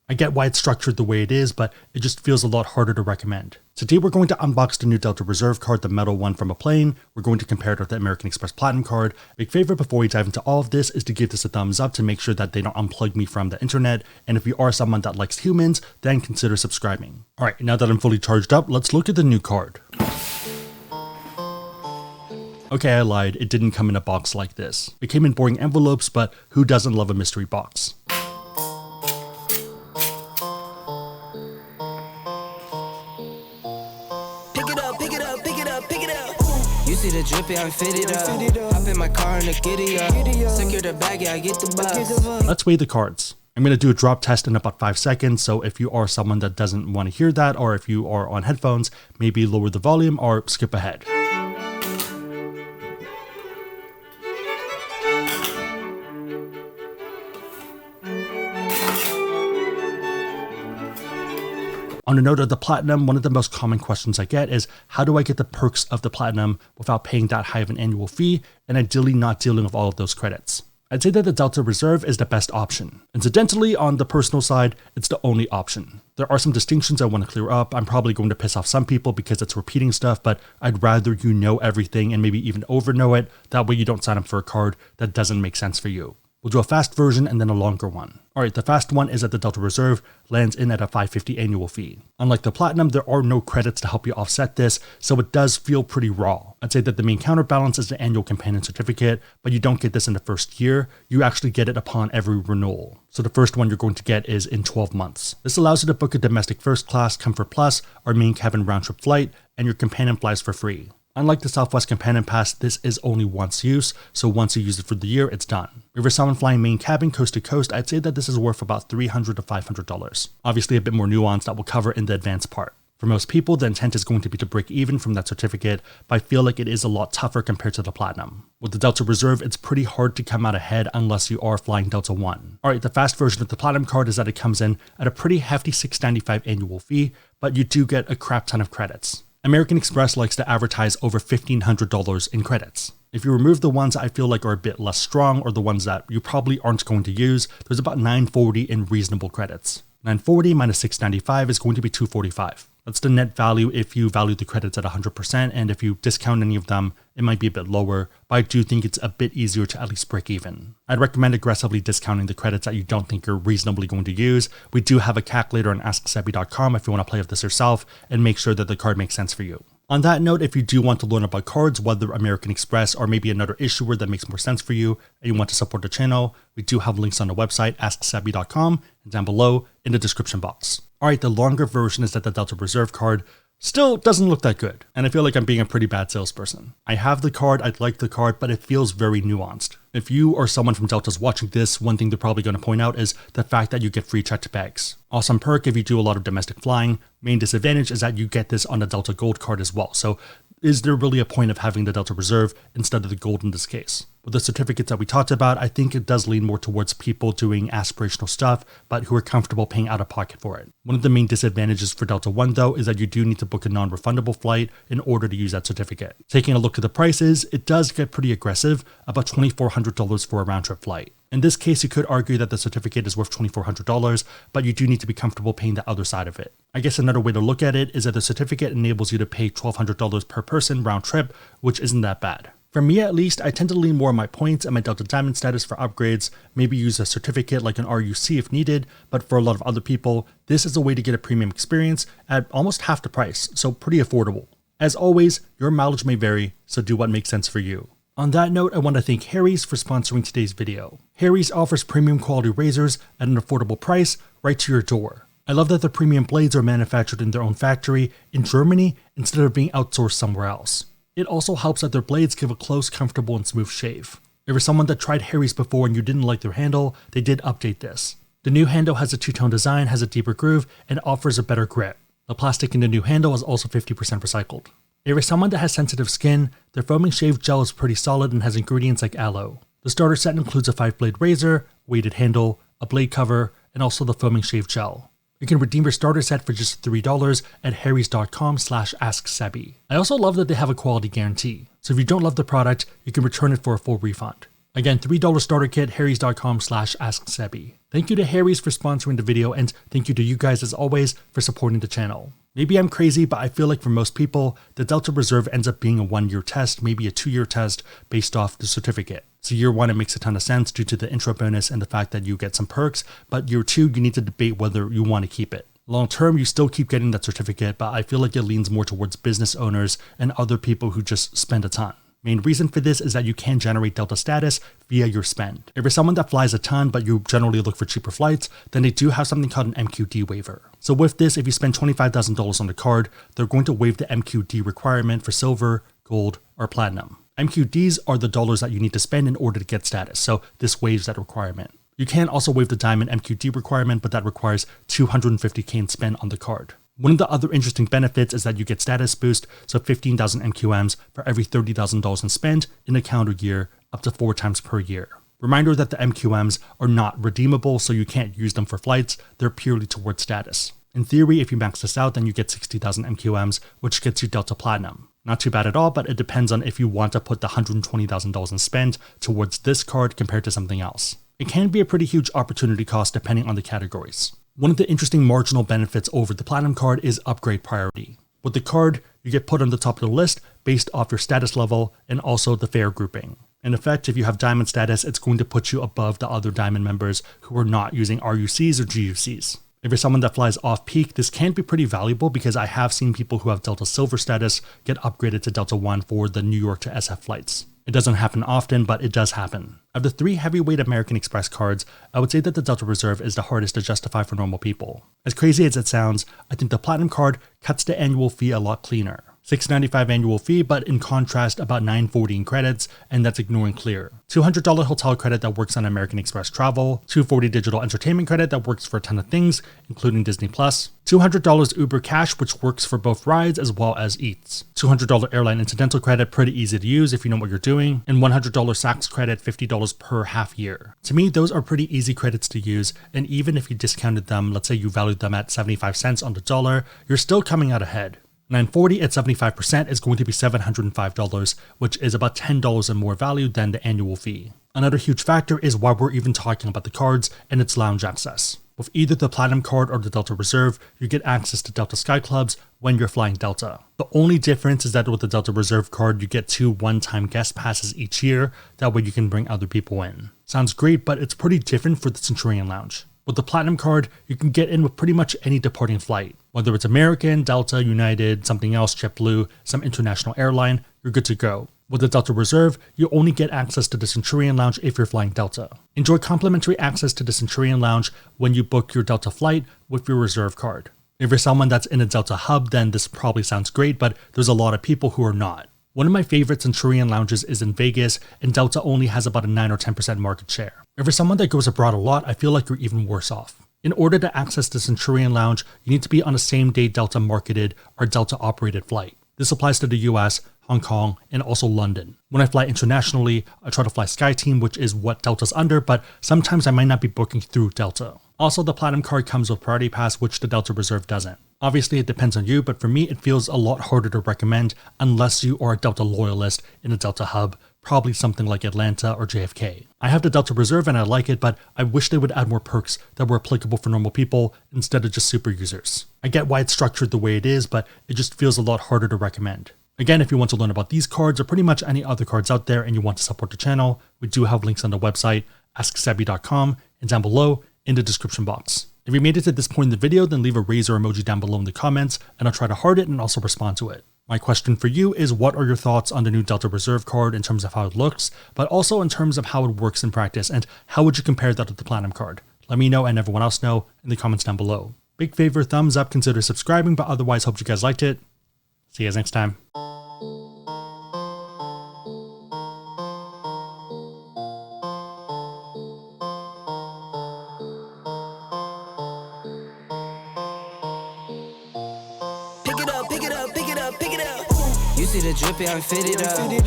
I get why it's structured the way it is, but it just feels a lot harder to recommend. Today we're going to unbox the new Delta Reserve card, the metal one from a plane. We're going to compare it with the American Express Platinum card. Big favor before we dive into all of this is to give this a thumbs up to make sure that they don't unplug me from the internet. And if you are someone that likes humans, then consider subscribing. Alright, now that I'm fully charged up, let's look at the new card. Okay, I lied, it didn't come in a box like this. It came in boring envelopes, but who doesn't love a mystery box? You see the drippy, I'm fitted up. Hop in my car and a giddy up. Secure the bag, yeah, I get the bus. Let's weigh the cards. I'm going to do a drop test in about 5 seconds, so if you are someone that doesn't want to hear that, or if you are on headphones, maybe lower the volume or skip ahead. On a note of the Platinum, one of the most common questions I get is, how do I get the perks of the Platinum without paying that high of an annual fee, and ideally not dealing with all of those credits? I'd say that the Delta Reserve is the best option. Incidentally, on the personal side, it's the only option. There are some distinctions I want to clear up. I'm probably going to piss off some people because it's repeating stuff, but I'd rather you know everything and maybe even overknow it. That way you don't sign up for a card that doesn't make sense for you. We'll do a fast version and then a longer one. Alright, the fast one is that the Delta Reserve lands in at a $550 annual fee. Unlike the Platinum, there are no credits to help you offset this, so it does feel pretty raw. I'd say that the main counterbalance is the annual companion certificate, but you don't get this in the first year. You actually get it upon every renewal. So the first one you're going to get is in 12 months. This allows you to book a domestic first class, Comfort Plus, or main cabin round trip flight, and your companion flies for free. Unlike the Southwest Companion Pass, this is only once use, so once you use it for the year, it's done. If you're someone flying main cabin coast to coast, I'd say that this is worth about $300 to $500. Obviously a bit more nuance that we'll cover in the advanced part. For most people, the intent is going to be to break even from that certificate, but I feel like it is a lot tougher compared to the Platinum. With the Delta Reserve, it's pretty hard to come out ahead unless you are flying Delta One. Alright, the fast version of the Platinum card is that it comes in at a pretty hefty $695 annual fee, but you do get a crap ton of credits. American Express likes to advertise over $1,500 in credits. If you remove the ones I feel like are a bit less strong or the ones that you probably aren't going to use, there's about $940 in reasonable credits. $940 minus $695 is going to be $245. That's the net value if you value the credits at 100%, and if you discount any of them, it might be a bit lower, but I do think it's a bit easier to at least break even. I'd recommend aggressively discounting the credits that you don't think you're reasonably going to use. We do have a calculator on AskSebby.com if you want to play with this yourself and make sure that the card makes sense for you. On that note, if you do want to learn about cards, whether American Express or maybe another issuer that makes more sense for you, and you want to support the channel, we do have links on the website, AskSebby.com, and down below in the description box. Alright, the longer version is that the Delta Reserve card still doesn't look that good, and I feel like I'm being a pretty bad salesperson. I have the card, I'd like the card, but it feels very nuanced. If you or someone from Delta's watching this, one thing they're probably going to point out is the fact that you get free checked bags. Awesome perk if you do a lot of domestic flying. Main disadvantage is that you get this on the Delta Gold card as well, so is there really a point of having the Delta Reserve instead of the Gold in this case? With the certificates that we talked about, I think it does lean more towards people doing aspirational stuff, but who are comfortable paying out of pocket for it. One of the main disadvantages for Delta One though is that you do need to book a non-refundable flight in order to use that certificate. Taking a look at the prices, it does get pretty aggressive, about $2,400 for a round trip flight. In this case, you could argue that the certificate is worth $2,400, but you do need to be comfortable paying the other side of it. I guess another way to look at it is that the certificate enables you to pay $1,200 per person round trip, which isn't that bad. For me at least, I tend to lean more on my points and my Delta Diamond status for upgrades, maybe use a certificate like an RUC if needed, but for a lot of other people, this is a way to get a premium experience at almost half the price, so pretty affordable. As always, your mileage may vary, so do what makes sense for you. On that note, I want to thank Harry's for sponsoring today's video. Harry's offers premium quality razors at an affordable price right to your door. I love that the premium blades are manufactured in their own factory in Germany instead of being outsourced somewhere else. It also helps that their blades give a close, comfortable, and smooth shave. If you're someone that tried Harry's before and you didn't like their handle, they did update this. The new handle has a two-tone design, has a deeper groove, and offers a better grip. The plastic in the new handle is also 50% recycled. If you're someone that has sensitive skin, their foaming shave gel is pretty solid and has ingredients like aloe. The starter set includes a 5-blade razor, weighted handle, a blade cover, and also the foaming shave gel. You can redeem your starter set for just $3 at harrys.com/AskSebby. I also love that they have a quality guarantee, so if you don't love the product, you can return it for a full refund. Again, $3 starter kit, harrys.com/AskSebby. Thank you to Harry's for sponsoring the video, and thank you to you guys as always for supporting the channel. Maybe I'm crazy, but I feel like for most people, the Delta Reserve ends up being a 1-year test, maybe a 2-year test based off the certificate. So year 1, it makes a ton of sense due to the intro bonus and the fact that you get some perks, but year 2, you need to debate whether you want to keep it. Long term, you still keep getting that certificate, but I feel like it leans more towards business owners and other people who just spend a ton. Main reason for this is that you can generate Delta status via your spend. If you're someone that flies a ton but you generally look for cheaper flights, then they do have something called an MQD waiver. So with this, if you spend $25,000 on the card, they're going to waive the MQD requirement for silver, gold, or platinum. MQDs are the dollars that you need to spend in order to get status, so this waives that requirement. You can also waive the diamond MQD requirement, but that requires $250K in spend on the card. One of the other interesting benefits is that you get status boost, so 15,000 MQMs for every $30,000 in spend in a calendar year, up to 4 times per year. Reminder that the MQMs are not redeemable, so you can't use them for flights, they're purely towards status. In theory, if you max this out, then you get 60,000 MQMs, which gets you Delta Platinum. Not too bad at all, but it depends on if you want to put the $120,000 in spend towards this card compared to something else. It can be a pretty huge opportunity cost depending on the categories. One of the interesting marginal benefits over the Platinum card is upgrade priority. With the card, you get put on the top of the list based off your status level and also the fare grouping. In effect, if you have Diamond status, it's going to put you above the other Diamond members who are not using RUCs or GUCs. If you're someone that flies off-peak, this can be pretty valuable because I have seen people who have Delta Silver status get upgraded to Delta 1 for the New York to SF flights. It doesn't happen often, but it does happen. Of the 3 heavyweight American Express cards, I would say that the Delta Reserve is the hardest to justify for normal people. As crazy as it sounds, I think the Platinum card cuts the annual fee a lot cleaner. $695 annual fee, but in contrast, about $940 in credits, and that's ignoring Clear. $200 hotel credit that works on American Express travel, $240 digital entertainment credit that works for a ton of things, including Disney+, $200 Uber Cash, which works for both rides as well as eats, $200 airline incidental credit, pretty easy to use if you know what you're doing, and $100 Saks credit, $50 per half year. To me, those are pretty easy credits to use, and even if you discounted them, let's say you valued them at 75 cents on the dollar, you're still coming out ahead. $940 at 75% is going to be $705, which is about $10 in more value than the annual fee. Another huge factor is why we're even talking about the cards and its lounge access. With either the Platinum card or the Delta Reserve, you get access to Delta Sky Clubs when you're flying Delta. The only difference is that with the Delta Reserve card, you get 2 one-time guest passes each year, that way you can bring other people in. Sounds great, but it's pretty different for the Centurion Lounge. With the Platinum card, you can get in with pretty much any departing flight. Whether it's American, Delta, United, something else, JetBlue, some international airline, you're good to go. With the Delta Reserve, you only get access to the Centurion Lounge if you're flying Delta. Enjoy complimentary access to the Centurion Lounge when you book your Delta flight with your Reserve card. If you're someone that's in a Delta hub, then this probably sounds great, but there's a lot of people who are not. One of my favorite Centurion lounges is in Vegas, and Delta only has about a 9 or 10% market share. If you're someone that goes abroad a lot, I feel like you're even worse off. In order to access the Centurion Lounge, you need to be on a same-day Delta marketed or Delta operated flight. This applies to the US, Hong Kong, and also London. When I fly internationally, I try to fly SkyTeam, which is what Delta's under, but sometimes I might not be booking through Delta. Also, the Platinum card comes with Priority Pass, which the Delta Reserve doesn't. Obviously, it depends on you, but for me, it feels a lot harder to recommend unless you are a Delta loyalist in a Delta hub, probably something like Atlanta or JFK. I have the Delta Reserve and I like it, but I wish they would add more perks that were applicable for normal people instead of just super users. I get why it's structured the way it is, but it just feels a lot harder to recommend. Again, if you want to learn about these cards or pretty much any other cards out there and you want to support the channel, we do have links on the website, AskSebby.com, and down below in the description box. If you made it to this point in the video, then leave a razor emoji down below in the comments, and I'll try to heart it and also respond to it. My question for you is, what are your thoughts on the new Delta Reserve card in terms of how it looks, but also in terms of how it works in practice, and how would you compare that to the Platinum card? Let me know and everyone else know in the comments down below. Big favor, thumbs up, consider subscribing, but otherwise hope you guys liked it. See you guys next time. Pick it up. You see the drip, yeah, I'm fitted up.